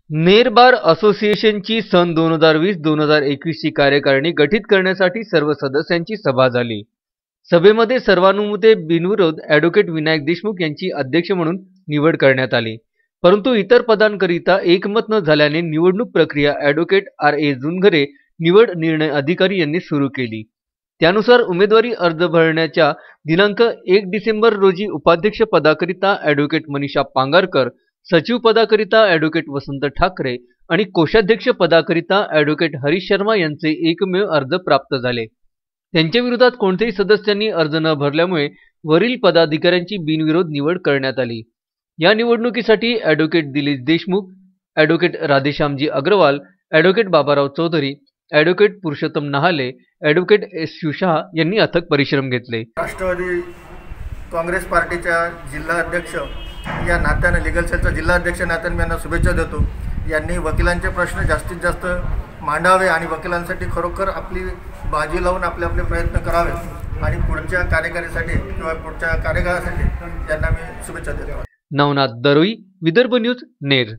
नेर बार असोसिएशनची सन 2020-2021 ची कार्यकारिणी गठीत करण्यासाठी सर्व सदस्यांची सभा झाली। सभेमध्ये सर्वानुमते बिनविरोध ॲडव्होकेट विनायक देशमुख यांची अध्यक्ष म्हणून निवड करण्यात आली। परंतु इतर पदांकरिता एकमत न झाल्याने निवडणूक प्रक्रिया ॲडव्होकेट R.A. जुनघरे निवड निर्णय अधिकारी यांनी सुरू केली। त्यानुसार उमेदवारी अर्ज भरण्याच्या दिनांक 1 डिसेंबर रोजी उपाध्यक्ष पदाकरिता ॲडव्होकेट मनीषा पांगारकर, सचिव पदाकरिता ॲडव्होकेट वसंत ठाकरे आणि कोषाध्यक्ष पदाकरिता ॲडव्होकेट हरीश शर्मा यांचे एकमेव अर्ज प्राप्त झाले। त्यांच्या विरोधात कोणत्याही सदस्यांनी अर्ज न भरल्यामुळे वरील पदाधिकाऱ्यांची बिनविरोध निवड करण्यात आली। या निवडणुकीसाठी advocate Dilip Deshmukh, advocate Radheshyamji Agarwal, advocate Baburao Chaudhari, advocate Purushottam Nahale, advocate S.U. Shah यांनी अथक परिश्रम घेतले। राष्ट्रवादी काँग्रेस पार्टीच्या जिल्हा अध्यक्ष या नात्याने, लीगल सेलचा जिल्हा अध्यक्ष नात्याने मी यांना शुभेच्छा देतो। यांनी वकिलांचे प्रश्न जास्तीत जास्त मांडावे आणि वकिलांसाठी खरोखर आपली बाजी लावून आपले प्रयत्न करावे आणि पुढच्या कार्यकारीसाठी किंवा पुढच्या कार्यकाळासाठी यांना मी शुभेच्छा देतो। नवनाथ दरोई, विदर्भ न्यूज, नेर।